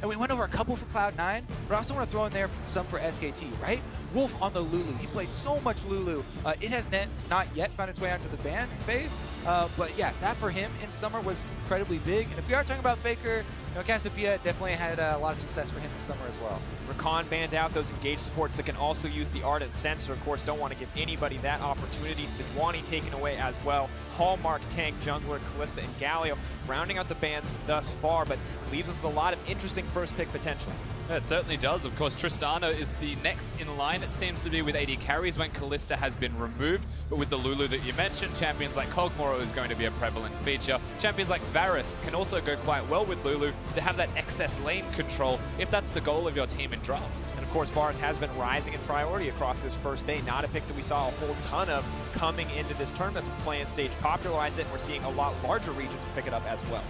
And we went over a couple for Cloud9, but I also want to throw in there some for SKT, right? Wolf on the Lulu. He played so much Lulu. It has not yet found its way onto the ban phase, but yeah, that for him in summer was incredibly big. And if we are talking about Faker, you know, Cassiopeia definitely had a lot of success for him this summer as well. Rakan banned out those engaged supports that can also use the Ardent Sensor. Of course, don't want to give anybody that opportunity. Sejuani taken away as well. Hallmark, Tank, Jungler, Kalista, and Galio rounding out the bans thus far, but leaves us with a lot of interesting first pick potential. Yeah, it certainly does. Of course, Tristana is the next in line, it seems to be, with AD carries when Kalista has been removed. But with the Lulu that you mentioned, champions like Kog'Maw is going to be a prevalent feature. Champions like Varus can also go quite well with Lulu to have that excess lane control if that's the goal of your team in draft. And of course, Varus has been rising in priority across this first day. Not a pick that we saw a whole ton of coming into this tournament. The play-in stage popularized it, and we're seeing a lot larger regions pick it up as well.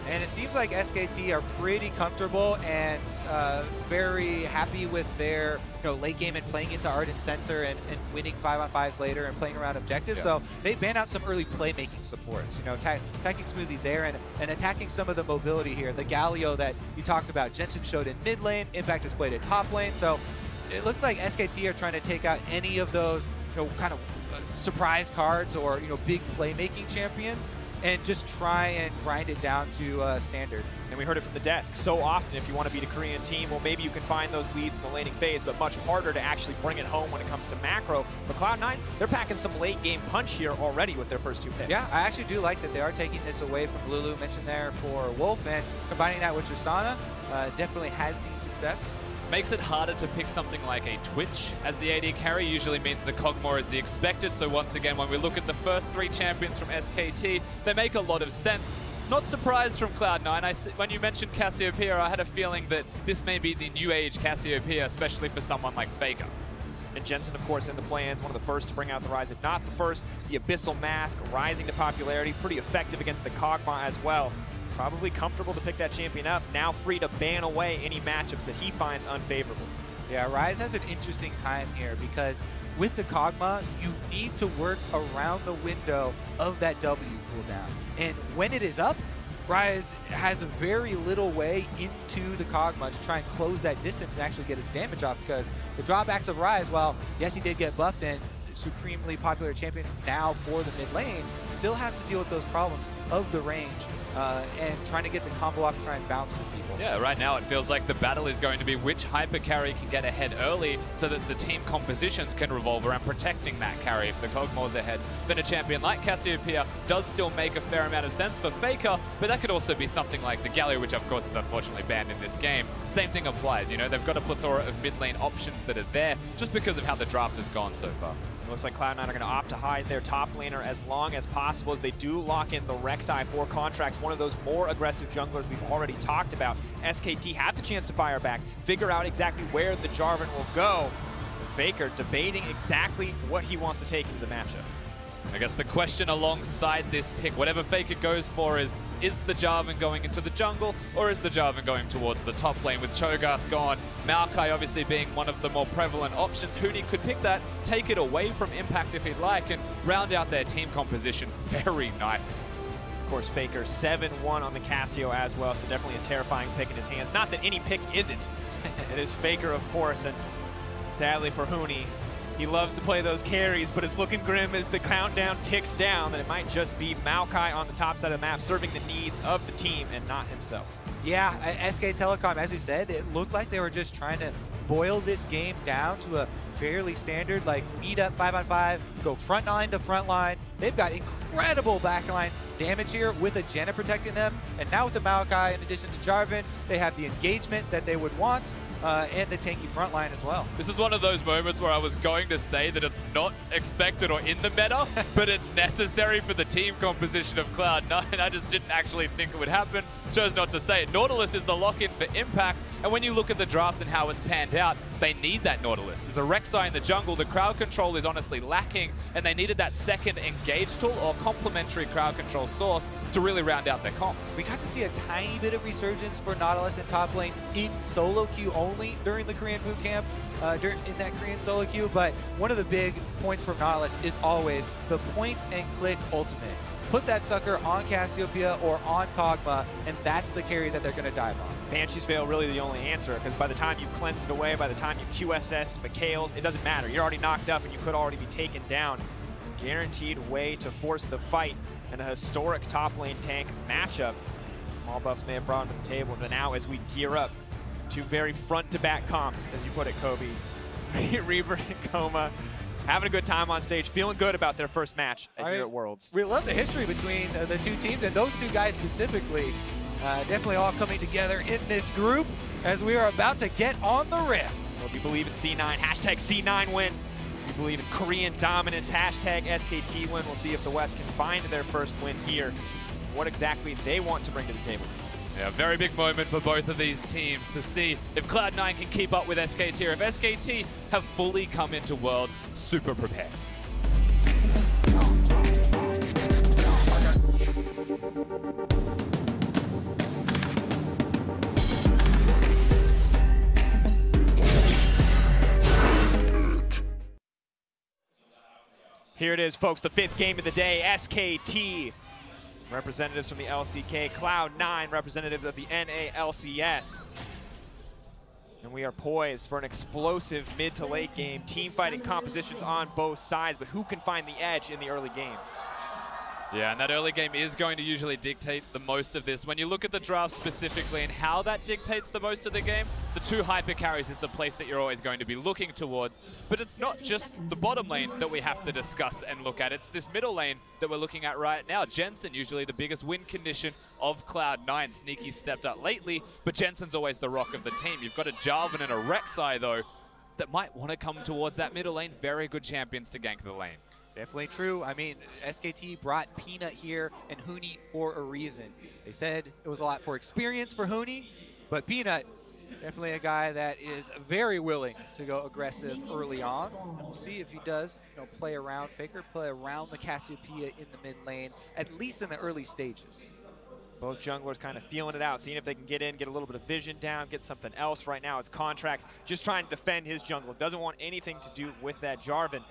And it seems like SKT are pretty comfortable and very happy with their late game and playing into Ardent Sensor and winning 5-on-5s later and playing around objectives. Yeah. So they ban out some early playmaking supports, attacking smoothly there and attacking some of the mobility here. The Galio that you talked about, Jensen showed in mid lane, Impact displayed at top lane. So it looks like SKT are trying to take out any of those kind of surprise cards or big playmaking champions, and just try and grind it down to standard. And we heard it from the desk. So often, if you want to beat a Korean team, well, maybe you can find those leads in the laning phase, but much harder to actually bring it home when it comes to macro. But Cloud9, they're packing some late game punch here already with their first 2 picks. Yeah, I actually do like that they are taking this away from Lulu, mentioned there for Wolf, and combining that with Tristana definitely has seen success. Makes it harder to pick something like a Twitch as the AD carry. Usually means the Kog'Maw is the expected. So once again, when we look at the first 3 champions from SKT, they make a lot of sense. Not surprised from Cloud9. When you mentioned Cassiopeia, I had a feeling that this may be the new age Cassiopeia, especially for someone like Faker. And Jensen, of course, in the plans, one of the first to bring out the Rise, if not the first. The Abyssal Mask rising to popularity, pretty effective against the Kog'Maw as well. Probably comfortable to pick that champion up, now free to ban away any matchups that he finds unfavorable. Yeah, Rise has an interesting time here because with the Kog'Maw, you need to work around the window of that W cooldown. And when it is up, Rise has a very little way into the Kog'Maw to try and close that distance and actually get his damage off, because the drawbacks of Rise, while yes, he did get buffed and supremely popular champion now for the mid lane, still has to deal with those problems of the range and trying to get the combo off and try and bounce with people. Yeah, right now it feels like the battle is going to be which hyper carry can get ahead early so that the team compositions can revolve around protecting that carry. If the Kog'Maw's ahead, then a champion like Cassiopeia does still make a fair amount of sense for Faker, but that could also be something like the Galio, which of course is unfortunately banned in this game. Same thing applies, they've got a plethora of mid lane options that are there just because of how the draft has gone so far. It looks like Cloud9 are going to opt to hide their top laner as long as possible as they do lock in the Rek'Sai for contracts, one of those more aggressive junglers we've already talked about. SKT have the chance to fire back, figure out exactly where the Jarvan will go. Faker debating exactly what he wants to take into the matchup. I guess the question alongside this pick, whatever Faker goes for, is the Jarvan going into the jungle, or is the Jarvan going towards the top lane with Cho'Gath gone? Maokai obviously being one of the more prevalent options. Huni could pick that, take it away from Impact if he'd like, and round out their team composition very nicely. Of course, Faker 7-1 on the Cassio as well, so definitely a terrifying pick in his hands. Not that any pick isn't. It is Faker, of course, and sadly for Huni, he loves to play those carries, but it's looking grim as the countdown ticks down that it might just be Maokai on the top side of the map serving the needs of the team and not himself. Yeah, SK Telecom, as we said, it looked like they were just trying to boil this game down to a fairly standard, like meet up 5-on-5, go front line to front line. They've got incredible backline damage here with a Janna protecting them, and now with the Maokai in addition to Jarvan, they have the engagement that they would want. And the tanky front line as well. This is one of those moments where I was going to say that it's not expected or in the meta, but it's necessary for the team composition of Cloud9. I just didn't actually think it would happen. Chose not to say it. Nautilus is the lock-in for Impact, and when you look at the draft and how it's panned out, they need that Nautilus. There's a Rek'Sai in the jungle. The crowd control is honestly lacking, and they needed that second engage tool or complementary crowd control source to really round out their comp. We got to see a tiny bit of resurgence for Nautilus in top lane in solo queue only during the Korean boot camp, in that Korean solo queue, but one of the big points for Nautilus is always the point and click ultimate. put that sucker on Cassiopeia or on Kog'Maw, and that's the carry that they're going to dive on. Banshee's Veil really the only answer, because by the time you cleanse it away, by the time you QSS Mikhail's, it doesn't matter. You're already knocked up and you could already be taken down. Guaranteed way to force the fight in a historic top lane tank matchup. Small buffs may have brought him to the table, but now as we gear up to very front-to-back comps, as you put it, Kobe, Reaver and Coma having a good time on stage, feeling good about their first match here at Worlds. We love the history between the two teams, and those two guys specifically, definitely all coming together in this group as we are about to get on the Rift. Well, if you believe in C9, hashtag C9 win. If you believe in Korean dominance, hashtag SKT win. We'll see if the West can find their first win here, what exactly they want to bring to the table. Yeah, very big moment for both of these teams to see if Cloud9 can keep up with SKT, or if SKT have fully come into Worlds super prepared. Here it is, folks, the 5th game of the day. SKT, representatives from the LCK, Cloud9, representatives of the NALCS. And we are poised for an explosive mid to late game. Team fighting compositions on both sides, but who can find the edge in the early game? Yeah, and that early game is going to usually dictate the most of this. When you look at the draft specifically and how that dictates the most of the game, the 2 hyper carries is the place that you're always going to be looking towards. But it's not just the bottom lane that we have to discuss and look at. It's this middle lane that we're looking at right now. Jensen, usually the biggest win condition of Cloud9. Sneaky stepped up lately, but Jensen's always the rock of the team. You've got a Jarvan and a Rek'Sai, though, that might want to come towards that middle lane. Very good champions to gank the lane. Definitely true. I mean, SKT brought Peanut here and Huni for a reason. They said it was a lot for experience for Huni, but Peanut, definitely a guy that is very willing to go aggressive early on. And we'll see if he does, play around Faker, play around the Cassiopeia in the mid lane, at least in the early stages. Both junglers kind of feeling it out, seeing if they can get in, get a little bit of vision down, get something else. Right now, it's Contracts just trying to defend his jungle. Doesn't want anything to do with that Jarvan.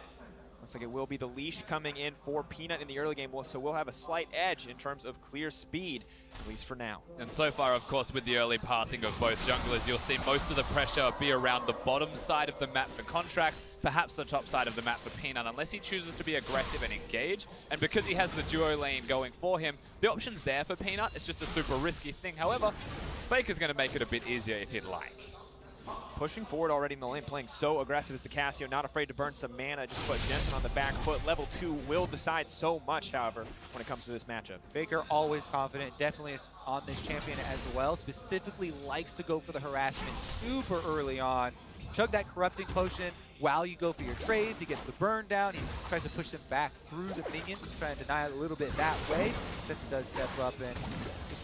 Looks like it will be the leash coming in for Peanut in the early game, so we'll have a slight edge in terms of clear speed, at least for now. And so far, of course, with the early pathing of both junglers, you'll see most of the pressure be around the bottom side of the map for Contracts, perhaps the top side of the map for Peanut, unless he chooses to be aggressive and engage. And because he has the duo lane going for him, the option's there for Peanut. It's just a super risky thing. However, Faker's going to make it a bit easier if he'd like. Pushing forward already in the lane, playing so aggressive as the Cassio, not afraid to burn some mana, just put Jensen on the back foot. Level 2 will decide so much, however, when it comes to this matchup. Faker always confident, definitely is on this champion as well. Specifically likes to go for the harassment super early on. Chug that corrupting potion while you go for your trades. He gets the burn down. He tries to push them back through the minions, trying to deny it a little bit that way. Jensen does step up and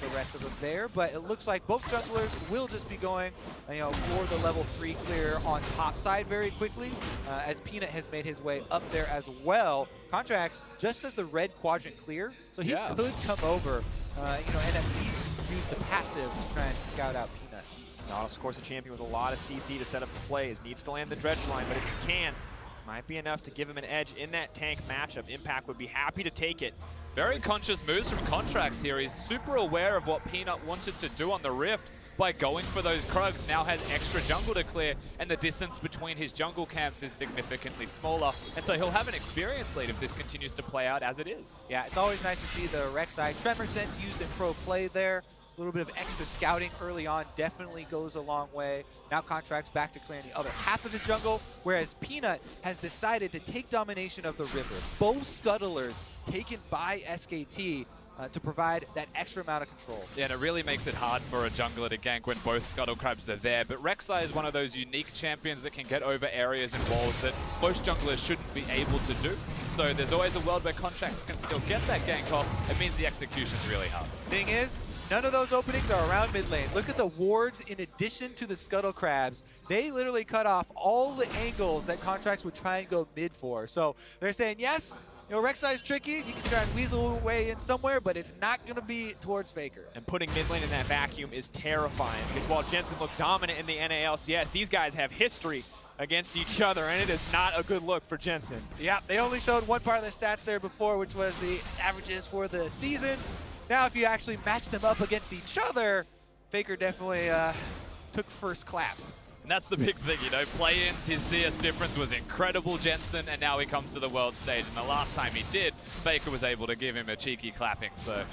the rest of them there, but it looks like both junglers will just be going, for the level 3 clear on top side very quickly, as Peanut has made his way up there as well. Contracts just as the red quadrant clear, so he could come over, and at least use the passive to try and scout out Peanut. Nautilus, of course, a champion with a lot of CC to set up the plays. Needs to land the dredge line, but if he can, might be enough to give him an edge in that tank matchup. Impact would be happy to take it. Very conscious moves from Contracts here. He's super aware of what Peanut wanted to do on the Rift by going for those Krugs. Now has extra jungle to clear, and the distance between his jungle camps is significantly smaller. And so he'll have an experience lead if this continues to play out as it is. Yeah, it's always nice to see the Rek'Sai Tremor Sense used in pro play there. A little bit of extra scouting early on definitely goes a long way. Now Contracts back to clearing the other half of his jungle, whereas Peanut has decided to take domination of the river. Both scuttlers taken by SKT to provide that extra amount of control. Yeah, and it really makes it hard for a jungler to gank when both Scuttle Crabs are there. But Rek'Sai is one of those unique champions that can get over areas and walls that most junglers shouldn't be able to do. So there's always a world where Contracts can still get that gank off. It means the execution's really hard. Thing is, none of those openings are around mid lane. Look at the wards in addition to the Scuttle Crabs. They literally cut off all the angles that Contracts would try and go mid for. So they're saying, yes, Rek'Sai's tricky. You can try and weasel away in somewhere, but it's not going to be towards Faker. And putting mid lane in that vacuum is terrifying, because while Jensen looked dominant in the NALCS, these guys have history against each other, and it is not a good look for Jensen. Yeah, they only showed one part of the stats there before, which was the averages for the seasons. Now, if you actually match them up against each other, Faker definitely took first clap. And that's the big thing, you know, play-ins, his CS difference was incredible, Jensen, and now he comes to the world stage. And the last time he did, Faker was able to give him a cheeky clapping, so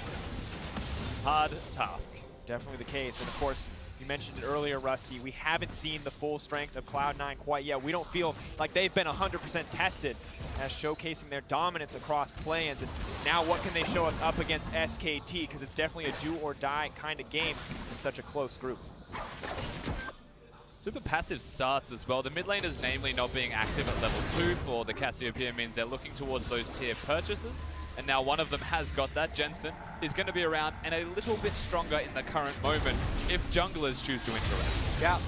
hard task. Definitely the case, and of course, you mentioned it earlier, Rusty, we haven't seen the full strength of Cloud9 quite yet. We don't feel like they've been 100% tested as showcasing their dominance across play-ins. And now what can they show us up against SKT? Because it's definitely a do-or-die kind of game in such a close group. Super passive starts as well. The mid laners namely not being active at level 2 for the Cassiopeia means they're looking towards those tier purchases. And now one of them has got that. Jensen is going to be around and a little bit stronger in the current moment if junglers choose to interact. Yeah,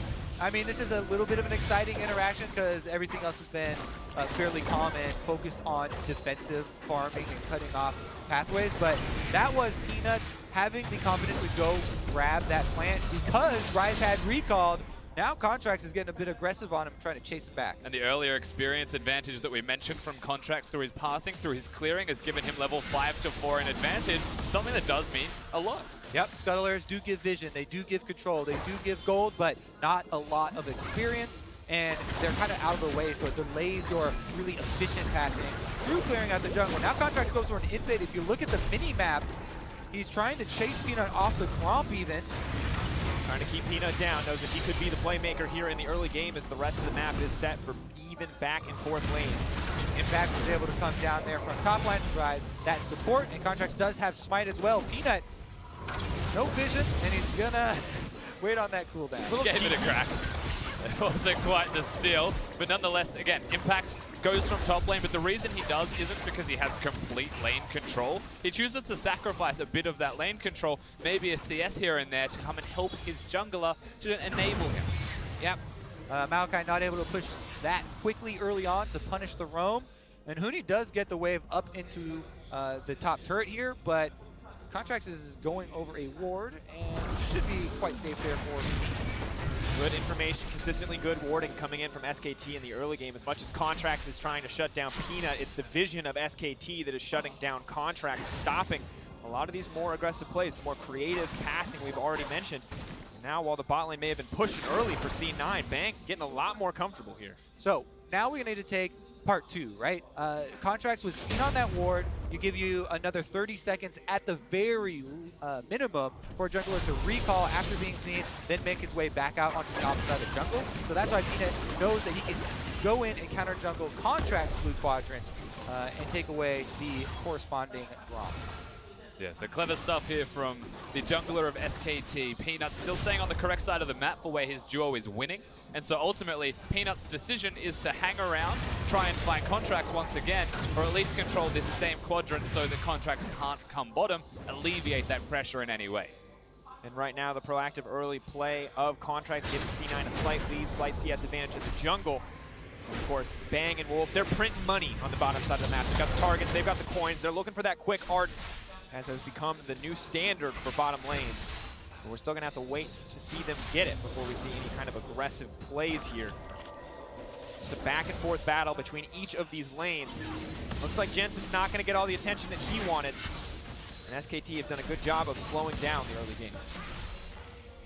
I mean, this is a little bit of an exciting interaction because everything else has been fairly calm and focused on defensive farming and cutting off pathways. But that was Peanuts having the confidence to go grab that plant because Rise had recalled. Now Contracts is getting a bit aggressive on him, trying to chase him back. And the earlier experience advantage that we mentioned from Contracts through his pathing, through his clearing, has given him level 5 to 4 in advantage, something that does mean a lot. Yep, Scuttlers do give vision, they do give control, they do give gold, but not a lot of experience, and they're kind of out of the way, so it delays your really efficient pathing through clearing out the jungle. Now Contracts goes for an invade. If you look at the mini-map, he's trying to chase Peanut off the Gromp even. Trying to keep Peanut down, knows that he could be the playmaker here in the early game as the rest of the map is set for even back and forth lanes. Impact was able to come down there from top line to provide that support, and Contracts does have Smite as well. Peanut, no vision, and he's gonna wait on that cooldown. Gave it a crack. It wasn't quite the steal, but nonetheless, again, Impact goes from top lane, but the reason he does isn't because he has complete lane control. He chooses to sacrifice a bit of that lane control, maybe a CS here and there, to come and help his jungler to enable him. Yep, Maokai not able to push that quickly early on to punish the roam, and Huni does get the wave up into the top turret here, but Contracts is going over a ward and should be quite safe there for Huni. Good information, consistently good warding coming in from SKT in the early game. As much as Contracts is trying to shut down Peanut, it's the vision of SKT that is shutting down Contracts, stopping a lot of these more aggressive plays, the more creative pathing we've already mentioned. And now, while the bot lane may have been pushing early for C9, Bang getting a lot more comfortable here. So now we need to take part 2, right? Contracts was in on that ward. You give you another 30 seconds at the very minimum for a jungler to recall after being seen, then make his way back out onto the opposite side of the jungle. So that's why Peanut knows that he can go in and counter jungle Contracts blue quadrant and take away the corresponding Gromp. Yeah, so clever stuff here from the jungler of SKT. Peanut still staying on the correct side of the map for where his duo is winning. And so ultimately, Peanut's decision is to hang around, try and find Contracts once again, or at least control this same quadrant so that Contracts can't come bottom, alleviate that pressure in any way. And right now, the proactive early play of Contracts giving C9 a slight lead, slight CS advantage in the jungle. Of course, Bang and Wolf, they're printing money on the bottom side of the map. They've got the targets, they've got the coins, they're looking for that quick art, as has become the new standard for bottom lanes. But we're still going to have to wait to see them get it before we see any kind of aggressive plays here. Just a back and forth battle between each of these lanes. Looks like Jensen's not going to get all the attention that he wanted. And SKT have done a good job of slowing down the early game.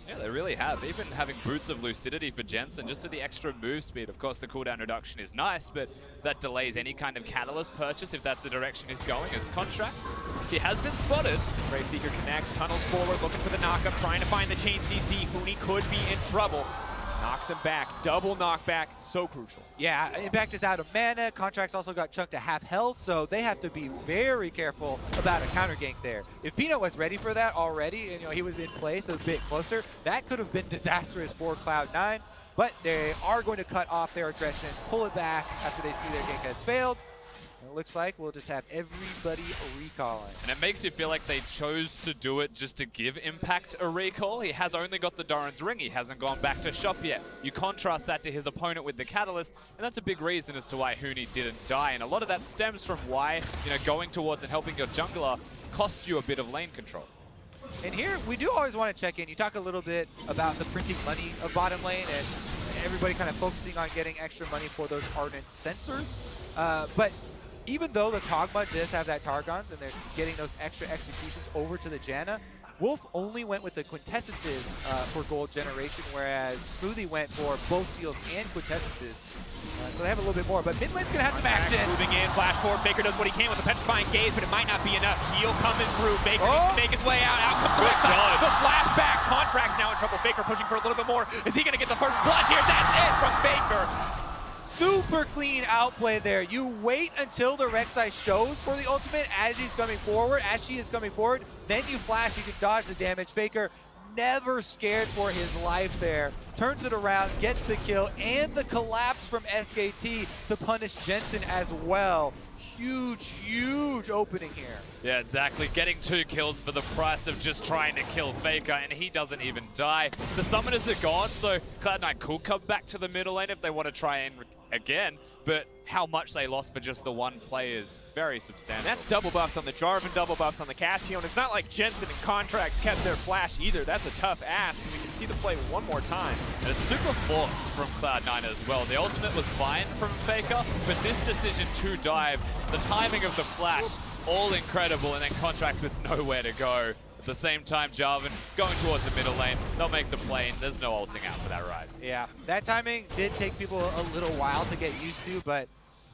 Yeah, they really have. Even having Boots of Lucidity for Jensen, just for the extra move speed. Of course, the cooldown reduction is nice, but that delays any kind of catalyst purchase if that's the direction he's going as Contracts. He has been spotted. Grave Seeker connects, tunnels forward, looking for the knockup, trying to find the chain CC. Huni could be in trouble. Knocks him back. Double knockback, so crucial. Yeah, Impact is out of mana. Contracts also got chunked to half health, so they have to be very careful about a counter gank there. If Peanut was ready for that already, and he was in place a bit closer, that could have been disastrous for Cloud9. But they are going to cut off their aggression, pull it back after they see their gank has failed. And it looks like we'll just have everybody recalling. And it makes you feel like they chose to do it just to give Impact a recall. He has only got the Doran's Ring. He hasn't gone back to shop yet. You contrast that to his opponent with the Catalyst, and that's a big reason as to why Huni didn't die. And a lot of that stems from why, going towards and helping your jungler costs you a bit of lane control. And here, we do always want to check in. You talk a little bit about the printing money of bottom lane, and everybody kind of focusing on getting extra money for those Ardent sensors. But even though the Kog'Maw does have that Targons and they're getting those extra executions over to the Janna, Wolf only went with the Quintessences for gold generation, whereas Smoothie went for both seals and Quintessences. So they have a little bit more, but mid lane's gonna have some action. Moving in, flash forward. Faker does what he can with the petrifying gaze, but it might not be enough. Heal coming through. Faker needs to make his way out. Out comes the Rek'Sai. The flashback. Contract's now in trouble. Faker pushing for a little bit more. Is he gonna get the first blood here? That's it from Faker. Super clean outplay there. You wait until the Rek'Sai shows for the ultimate as he's coming forward, as she is coming forward, then you flash, you can dodge the damage. Faker never scared for his life there. Turns it around, gets the kill, and the collapse from SKT to punish Jensen as well. Huge, huge opening here. Yeah, exactly. Getting 2 kills for the price of just trying to kill Faker, and he doesn't even die. The summoners are gone, so Cloud9 could come back to the middle lane if they want to try and again, but how much they lost for just the one play is very substantial. And that's double buffs on the Jarvan, double buffs on the Cassio, and it's not like Jensen and Contracts kept their flash either. That's a tough ask, and we can see the play one more time. And it's super forced from Cloud9 as well. The ultimate was fine from Faker, but this decision to dive, the timing of the flash, all incredible, and then Contracts with nowhere to go. At the same time, Jarvan going towards the middle lane. They'll make the play, and there's no ulting out for that Rise. Yeah, that timing did take people a little while to get used to, but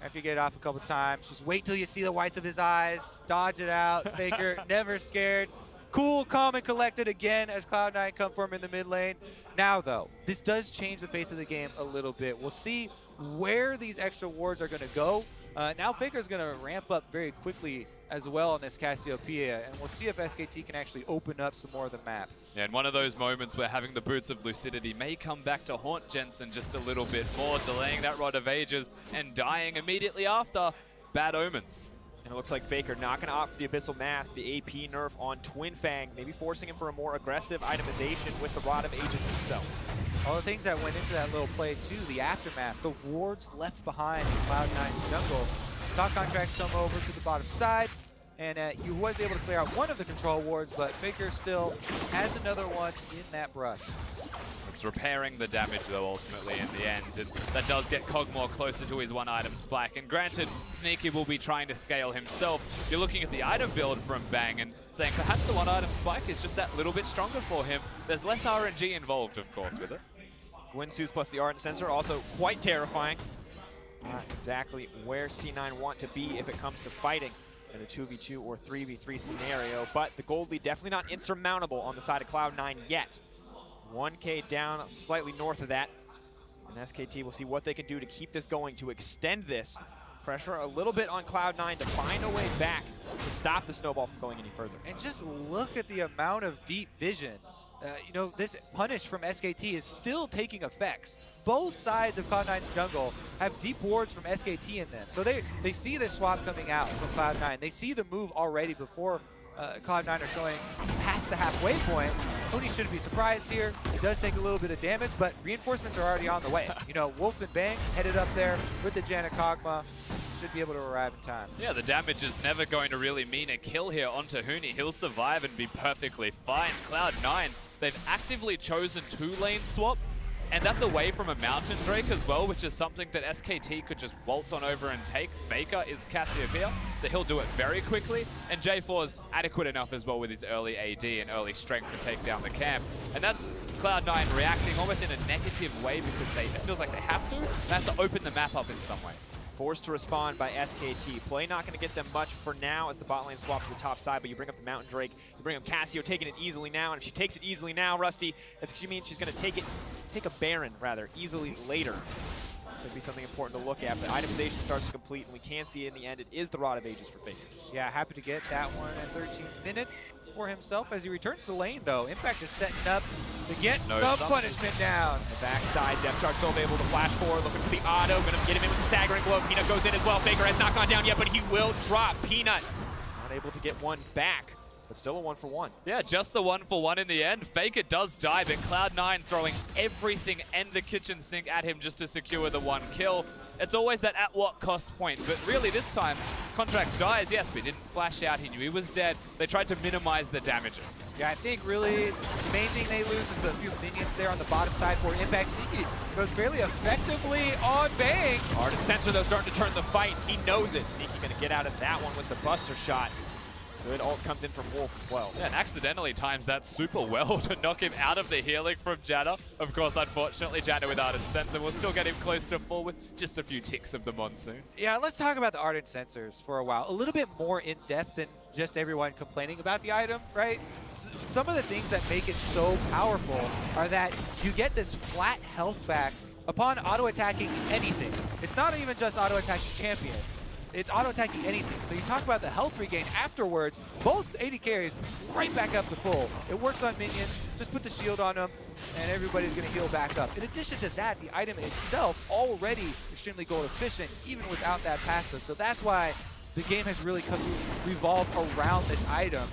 after you get it off a couple times, just wait till you see the whites of his eyes, dodge it out. Faker never scared. Cool, calm, and collected again as Cloud9 come for him in the mid lane. Now, though, this does change the face of the game a little bit. We'll see where these extra wards are going to go. Now Faker's going to ramp up very quickly as well in this Cassiopeia, and we'll see if SKT can actually open up some more of the map. Yeah, and one of those moments where having the Boots of Lucidity may come back to haunt Jensen just a little bit more, delaying that Rod of Ages and dying immediately after. Bad omens. And it looks like Faker not going to opt for the Abyssal Mask, the AP nerf on Twin Fang, maybe forcing him for a more aggressive itemization with the Rod of Ages himself. All the things that went into that little play too, the aftermath, the wards left behind in Cloud9's jungle. Saw Contracts come over to the bottom side, and he was able to clear out one of the control wards, but Faker still has another one in that brush. It's repairing the damage though ultimately in the end, and that does get Kog'Maw closer to his 1-item spike. And granted, Sneaky will be trying to scale himself. You're looking at the item build from Bang and saying perhaps the 1-item spike is just that little bit stronger for him. There's less RNG involved, of course, with it. Windsuits plus the Ardent Sensor, also quite terrifying. Not exactly where C9 want to be if it comes to fighting in a 2v2 or 3v3 scenario, but the gold lead definitely not insurmountable on the side of Cloud9 yet. 1K down, slightly north of that, and SKT will see what they can do to keep this going, to extend this. Pressure a little bit on Cloud9 to find a way back to stop the snowball from going any further. And just look at the amount of deep vision. You know, this punish from SKT is still taking effects. Both sides of Cloud9's jungle have deep wards from SKT in them. So they see this swap coming out from Cloud9. They see the move already before Cloud9 are showing past the halfway point. Huni shouldn't be surprised here. It does take a little bit of damage, but reinforcements are already on the way. You know, Wolf and Bang headed up there with the Janna Kog'Maw. Should be able to arrive in time. Yeah, the damage is never going to really mean a kill here onto Huni. He'll survive and be perfectly fine. Cloud9, they've actively chosen 2-lane swap, and that's away from a Mountain Drake as well, which is something that SKT could just waltz on over and take. Faker is Cassiopeia, so he'll do it very quickly, and J4 is adequate enough as well with his early AD and early strength to take down the camp. And that's Cloud9 reacting almost in a negative way because it feels like they have to. They have to open the map up in some way. Forced to respond by SKT. Play not going to get them much for now as the bot lane swaps to the top side, but you bring up the Mountain Drake, you bring up Cassio taking it easily now, and if she takes it easily now, Rusty, that's what you mean she's going to take a Baron, rather, easily later. Could be something important to look at, but itemization starts to complete, and we can see in the end it is the Rod of Ages for Faker. Yeah, happy to get that one at 13 minutes for himself as he returns to lane, though. Impact is setting up to get some punishment down. The backside, Death Star still able to flash forward, looking for the auto, going to get him in with the staggering blow. Peanut goes in as well. Faker has not gone down yet, but he will drop. Peanut not able to get one back, but still a 1-for-1. Yeah, just the 1-for-1 in the end. Faker does die, but Cloud9 throwing everything and the kitchen sink at him just to secure the 1 kill. It's always that at what cost point, but really this time, Contract dies, yes, but he didn't flash out, he knew he was dead. They tried to minimize the damages. Yeah, I think really the main thing they lose is a few minions there on the bottom side for Impact. Sneaky goes fairly effectively on Bang. Ardent Sensor, though, starting to turn the fight. He knows it. Sneaky going to get out of that one with the Buster shot. Good ult comes in from Wolf as well. Yeah, and accidentally times that super well to knock him out of the healing from Janna. Of course, unfortunately, Janna with Ardent Sensor will still get him close to full with just a few ticks of the Monsoon. Yeah, let's talk about the Ardent Sensors for a while. A little bit more in depth than just everyone complaining about the item, right? Some of the things that make it so powerful are that you get this flat health back upon auto-attacking anything. It's not even just auto-attacking champions. It's auto-attacking anything. So you talk about the health regain afterwards, both AD carries right back up to full. It works on minions, just put the shield on them, and everybody's gonna heal back up. In addition to that, the item itself already extremely gold efficient, even without that passive. So that's why the game has really come to revolve around this item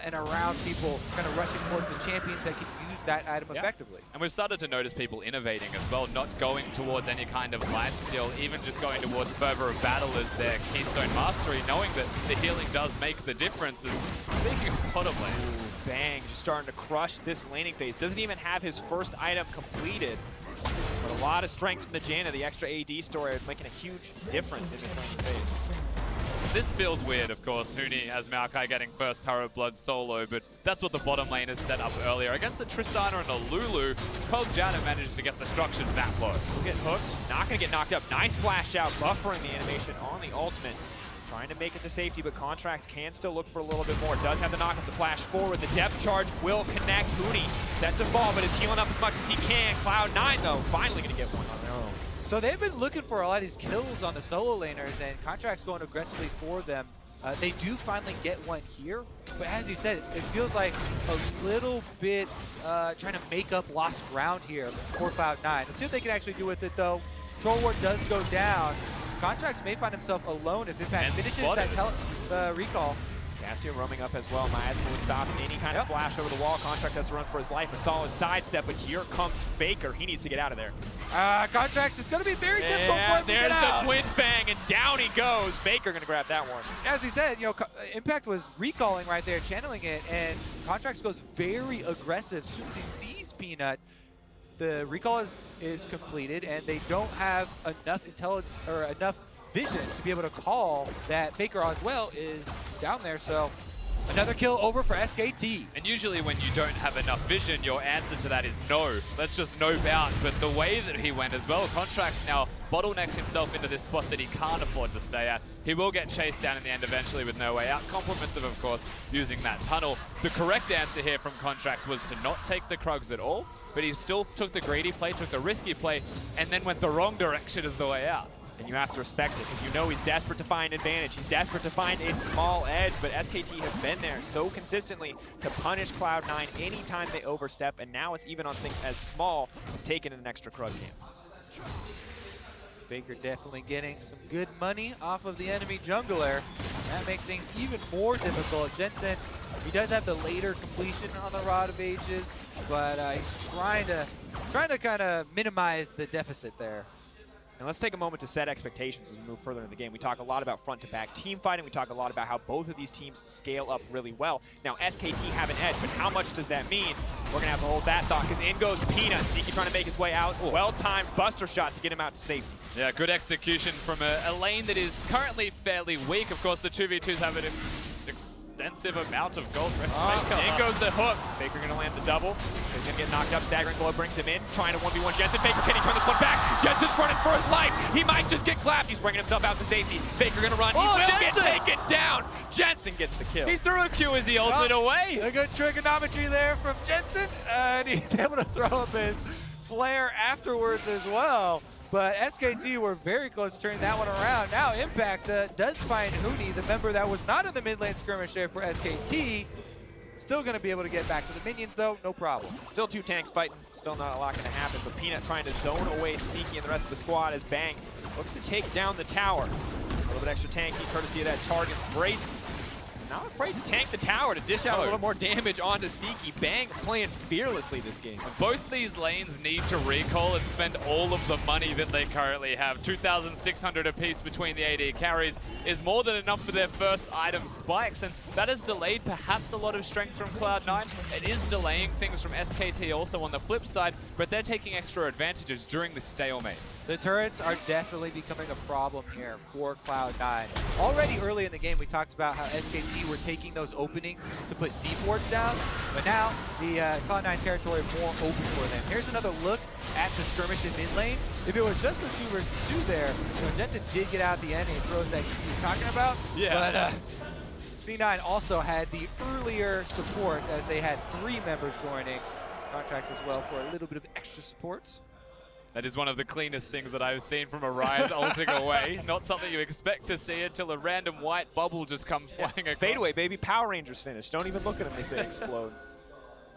and around people kind of rushing towards the champions that can use that item effectively. And we've started to notice people innovating as well, not going towards any kind of lifesteal, even just going towards fervor of battle as their keystone mastery, knowing that the healing does make the difference. And speaking of bottom lane, Bang, just starting to crush this laning phase. Doesn't even have his first item completed. But a lot of strength from the Janna, the extra AD story, making a huge difference in this laning phase. this feels weird, of course. Huni as Maokai getting first Turret Blood solo, but that's what the bottom lane has set up earlier. Against a Tristana and a Lulu, Cog Janna managed to get the structures that close. We'll get hooked, not going to get knocked up. Nice flash out, buffering the animation on the ultimate. Trying to make it to safety, but Contracts can still look for a little bit more. Does have the knock up the flash forward. The depth charge will connect. Huni set to fall, but is healing up as much as he can. Cloud9, though, finally going to get one on their own. So they've been looking for a lot of these kills on the solo laners, and Contracts going aggressively for them. They do finally get one here, but as you said, it feels like a little bit trying to make up lost ground here for Cloud9. Let's see what they can actually do with it, though. Troll Ward does go down. Contracts may find himself alone if Impact finishes that recall. Cassio roaming up as well. Miasma would stop any kind of flash over the wall. Contracts has to run for his life. A solid sidestep, but here comes Faker. He needs to get out of there. Contracts is going to be very difficult for him to get there's out. the Twin Fang, and down he goes. Faker going to grab that one. As we said, you know, Impact was recalling right there, channeling it, and Contracts goes very aggressive. As soon as he sees Peanut, the recall is completed, and they don't have enough intelligence or enough vision to be able to call that Faker as well is down there. So another kill over for SKT. And usually when you don't have enough vision, your answer to that is no. Let's just nope out. But the way that he went as well, Contracts now bottlenecks himself into this spot that he can't afford to stay at. He will get chased down in the end eventually with no way out. Compliments of course, using that tunnel. The correct answer here from Contracts was to not take the Krugs at all, but he still took the greedy play, took the risky play, and then went the wrong direction as the way out. And you have to respect it, because you know he's desperate to find advantage. He's desperate to find a small edge, but SKT has been there so consistently to punish Cloud9 anytime they overstep, and now it's even on things as small as taking an extra Krug game. Faker definitely getting some good money off of the enemy jungler. That makes things even more difficult. Jensen, he does have the later completion on the Rod of Ages, but he's trying to kind of minimize the deficit there. And let's take a moment to set expectations as we move further into the game. We talk a lot about front-to-back team fighting. We talk a lot about how both of these teams scale up really well. Now, SKT have an edge, but how much does that mean? We're going to have to hold that thought, because in goes Peanut. Sneaky trying to make his way out. Well-timed Buster shot to get him out to safety. Yeah, good execution from a lane that is currently fairly weak. Of course, the 2v2s have an extensive amount of gold. In goes the hook. Faker going to land the double. He's going to get knocked up. Staggering Glow brings him in. Trying to 1v1 Jensen. Faker, can he turn this one back? Jensen's running for his life. He might just get clapped. He's bringing himself out to safety. Faker going to run. He will get taken down. Jensen gets the kill. He threw a Q as he ulted away. A good trigonometry there from Jensen. And he's able to throw up his flare afterwards as well. But SKT were very close to turning that one around. Now Impact does find Huni, the member that was not in the mid lane skirmish there for SKT. Still going to be able to get back to the minions, though, no problem. Still two tanks fighting. Still not a lot going to happen. But Peanut trying to zone away Sneaky and the rest of the squad as Bang looks to take down the tower. A little bit extra tanky courtesy of that Target's Brace. not afraid to tank the tower to dish out a little more damage onto Sneaky. Bang playing fearlessly this game. Both these lanes need to recall and spend all of the money that they currently have. 2,600 apiece between the AD carries is more than enough for their first item spikes, and that has delayed perhaps a lot of strength from Cloud9. It is delaying things from SKT also on the flip side, but they're taking extra advantages during the stalemate. The turrets are definitely becoming a problem here for Cloud9. Already early in the game, we talked about how SKT were taking those openings to put deep wards down, but now the Cloud9 territory is more open for them. Here's another look at the skirmish in mid lane. If it was just the 2 versus 2 there, Jensen did get out at the end and throws that you were talking about. Yeah. But C9 also had the earlier support as they had 3 members joining. Contracts as well for a little bit of extra support. That is one of the cleanest things that I've seen from a Rise ulting away. Not something you expect to see until a random white bubble just comes flying across. Fade away, baby. Power Rangers finish. Don't even look at them as they explode.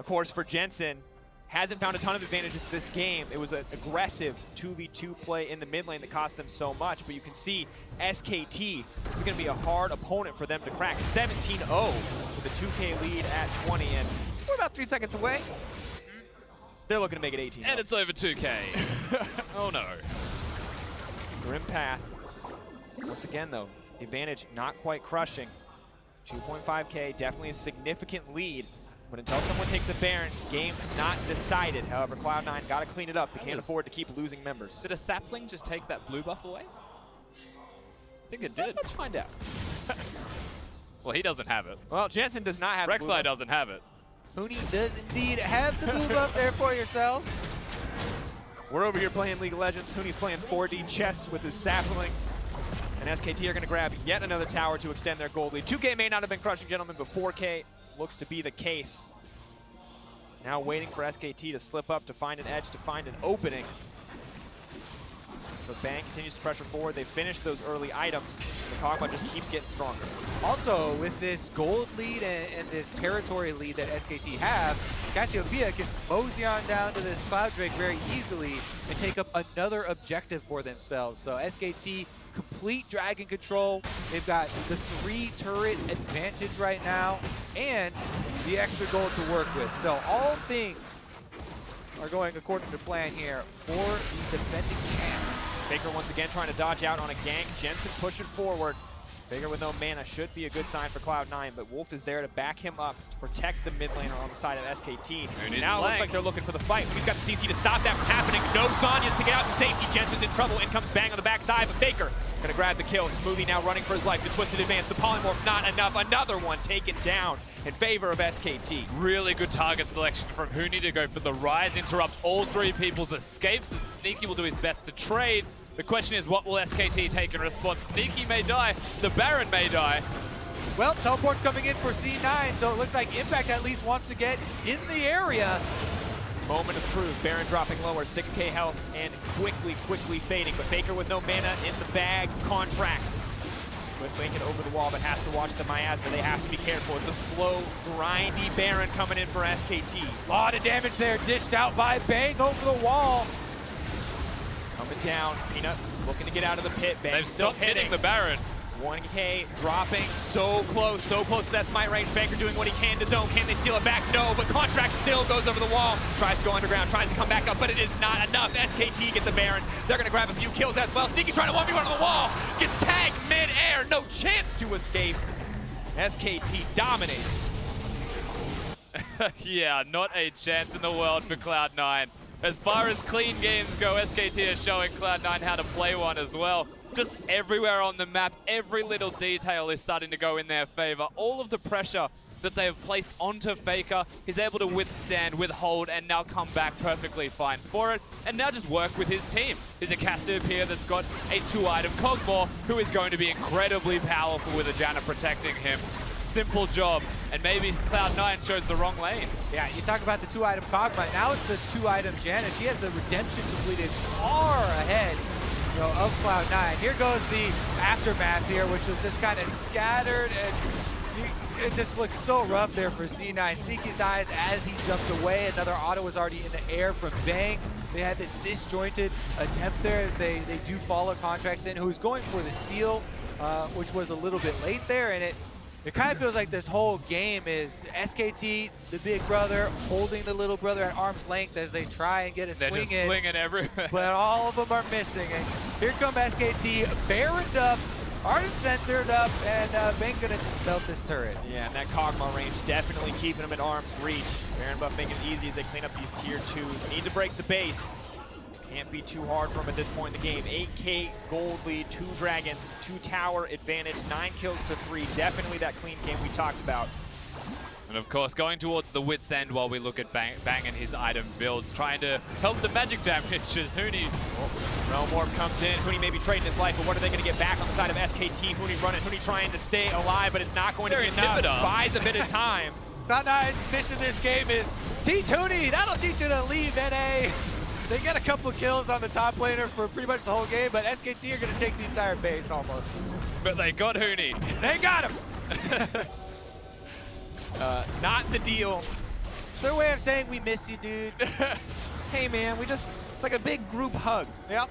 Of course, for Jensen, hasn't found a ton of advantages this game. It was an aggressive 2v2 play in the mid lane that cost them so much, but you can see SKT, this is going to be a hard opponent for them to crack. 17-0 with a 2K lead at 20, and we're about 3 seconds away. They're looking to make it 18. And it's over 2K. Oh no. Grim path. Once again though, the advantage not quite crushing. 2.5K, definitely a significant lead. But until someone takes a Baron, game not decided. However, Cloud9 got to clean it up. They can't afford to keep losing members. Did a sapling just take that blue buff away? I think it did. Let's find out. Well, he doesn't have it. Well, Jensen does not have Rek'Sai doesn't have it. Huni does indeed have the move up there for yourself. We're over here playing League of Legends. Huni's playing 4D chess with his saplings. And SKT are going to grab yet another tower to extend their gold lead. 2K may not have been crushing, gentlemen, but 4K looks to be the case. Now waiting for SKT to slip up, to find an edge, to find an opening. But Bang continues to pressure forward. They finished those early items. The Kog'Maw just keeps getting stronger. Also, with this gold lead and this territory lead that SKT have, Cassiopeia can mosey on down to this Cloud Drake very easily and take up another objective for themselves. So SKT, complete dragon control. They've got the 3 turret advantage right now and the extra gold to work with. So all things are going according to plan here for the defending champs. Faker once again trying to dodge out on a gank. Jensen pushing forward. Faker with no mana should be a good sign for Cloud9, but Wolf is there to back him up to protect the mid laner on the side of SKT. Now it looks like they're looking for the fight. He's got the CC to stop that from happening. No Zhonya's to get out to safety. Jensen's in trouble. In comes Bang on the backside, but Faker gonna grab the kill. Smoothie now running for his life. The twisted advance. The polymorph not enough. Another one taken down in favor of SKT. Really good target selection from Huni to go for the Rise, interrupt all 3 people's escapes, as Sneaky will do his best to trade. The question is, what will SKT take in response? Sneaky may die, the Baron may die. Well, teleport's coming in for C9, so it looks like Impact at least wants to get in the area. Moment of truth. Baron dropping lower, 6K health, and quickly fading. But Faker with no mana in the bag, contracts. Could make it over the wall, but has to watch the miasma. They have to be careful. It's a slow, grindy Baron coming in for SKT. A lot of damage there, dished out by Bang over the wall. Coming down, Peanut looking to get out of the pit. Bang They've still stopped hitting the Baron. 1K dropping, so close to that smite range. Faker doing what he can to zone. Can they steal it back? No, but Contract still goes over the wall. Tries to go underground, tries to come back up, but it is not enough. SKT gets the Baron. They're gonna grab a few kills as well. Sneaky trying to 1v1 on the wall. Gets tagged mid-air, no chance to escape. SKT dominates. Yeah, not a chance in the world for Cloud9. As far as clean games go, SKT is showing Cloud9 how to play one as well. Just everywhere on the map, every little detail is starting to go in their favor. All of the pressure that they have placed onto Faker, he's able to withstand, withhold, and now come back perfectly fine for it. And now just work with his team. There's a Cassiopeia that's got a 2-item Kog'Maw, who is going to be incredibly powerful with a Janna protecting him. Simple job, and maybe Cloud9 chose the wrong lane. Yeah, you talk about the 2-item Kog'Maw, now it's the 2-item Janna. She has the redemption completed far ahead, you know, of Cloud9. Here goes the aftermath here, which was just kind of scattered, and it just looks so rough there for C9. Sneaky dies as he jumps away. Another auto was already in the air from Bang. They had the disjointed attempt there as they do follow Contracts in, who's going for the steal, which was a little bit late there, and it It kind of feels like this whole game is SKT, the big brother, holding the little brother at arm's length as they try and get a swing in. They're just swinging everywhere. But all of them are missing. And here come SKT, Baroned up, Ardent censored up, and Bang gonna melt this turret. Yeah, and that Kog'Maw range definitely keeping them at arm's reach. Baron buff making it easy as they clean up these tier 2s. Need to break the base. Can't be too hard for him at this point in the game. 8K gold lead, 2 dragons, 2 tower advantage, 9 kills to 3. Definitely that clean game we talked about. And of course, going towards the wit's end while we look at Bang and his item builds, trying to help the magic damage as Huni. Realm Orb comes in. Huni may be trading his life, but what are they going to get back on the side of SKT? Huni running, Huni trying to stay alive, but it's not going to be enough. Buys a bit of time. Cloud9's mission this game is teach Huni. That'll teach you to leave NA. They get a couple kills on the top laner for pretty much the whole game, but SKT are going to take the entire base almost. But they got Huni. They got him. Not the deal. It's their way of saying we miss you, dude. Hey man, it's like a big group hug. Yep.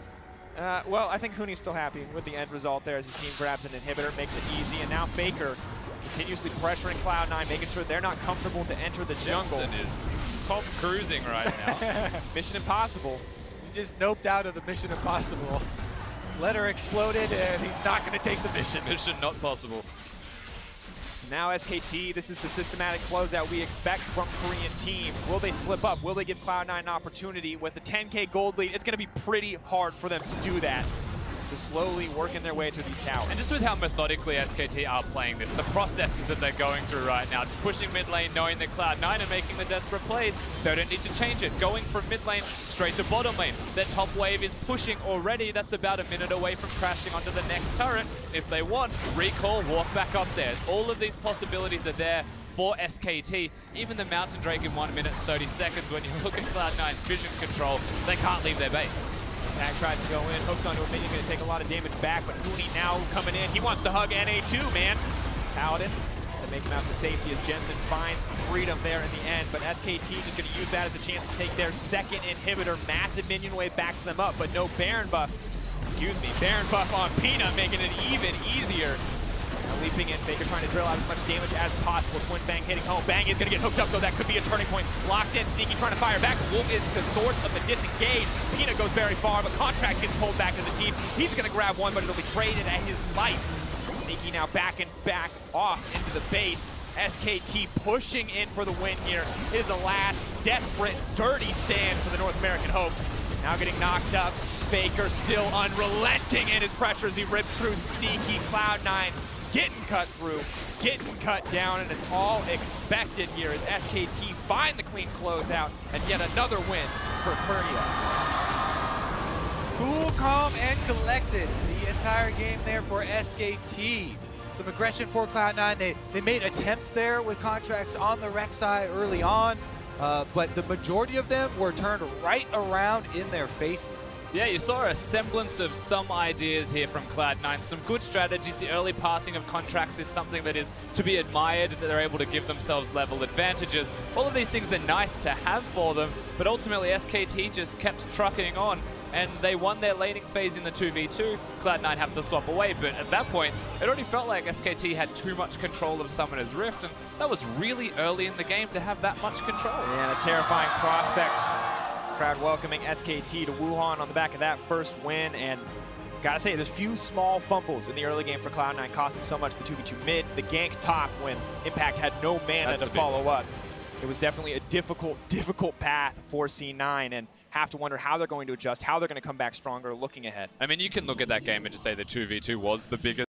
Well, I think Huni's still happy with the end result there as his team grabs an inhibitor, makes it easy, and now Faker continuously pressuring Cloud9, making sure they're not comfortable to enter the jungle. Jensen is Tom Cruising right now. Mission impossible. He just noped out of the Mission Impossible. Letter exploded, and he's not going to take the mission. Mission not possible. Now SKT, this is the systematic closeout we expect from Korean teams. Will they slip up? Will they give Cloud9 an opportunity? With a 10K gold lead, it's going to be pretty hard for them to do that. To slowly working their way through these towers. And just with how methodically SKT are playing this, the processes that they're going through right now, just pushing mid lane, knowing that Cloud9 are making the desperate plays, they don't need to change it. Going from mid lane straight to bottom lane. Their top wave is pushing already. That's about a minute away from crashing onto the next turret. If they want, recall, walk back up there. All of these possibilities are there for SKT. Even the Mountain Drake in 1 minute and 30 seconds, when you look at Cloud9's vision control, they can't leave their base. Tag tries to go in, hooks onto a minion, going to take a lot of damage back, but Huni now coming in. He wants to hug NA too, man. Paladin to make him out to safety as Jensen finds freedom there in the end, but SKT just going to use that as a chance to take their second inhibitor. Massive minion wave backs them up, but no Baron buff. Baron buff on Peanut, making it even easier. Now leaping in, Faker trying to drill out as much damage as possible. Twin Bang hitting home. Bang is going to get hooked up, though. That could be a turning point. Locked in, Sneaky trying to fire back. Wolf is the source of the disengage. Peanut goes very far, but Contracts gets pulled back to the team. He's going to grab one, but it'll be traded at his life. Sneaky now back off into the base. SKT pushing in for the win here. It is a last desperate, dirty stand for the North American Hope. Now getting knocked up. Faker still unrelenting in his pressure as he rips through Sneaky. Cloud9 getting cut through, getting cut down, and it's all expected here as SKT find the clean closeout and yet another win for Korea. Cool, calm, and collected the entire game there for SKT. Some aggression for Cloud9. They made attempts there with Contracts on the Rek'Sai early on, but the majority of them were turned right around in their faces. Yeah, you saw a semblance of some ideas here from Cloud9, some good strategies. The early pathing of Contracts is something that is to be admired, that they're able to give themselves level advantages. All of these things are nice to have for them, but ultimately SKT just kept trucking on, and they won their laning phase in the 2v2. Cloud9 have to swap away, but at that point, it already felt like SKT had too much control of Summoner's Rift, and that was really early in the game to have that much control. Yeah, a terrifying prospect. Crowd welcoming SKT to Wuhan on the back of that first win, and gotta say, there's few small fumbles in the early game for Cloud9 cost them so much. The 2v2 mid, the gank top when Impact had no mana to follow up. It was definitely a difficult path for C9, and have to wonder how they're going to adjust, how they're going to come back stronger looking ahead. I mean, you can look at that game and just say the 2v2 was the biggest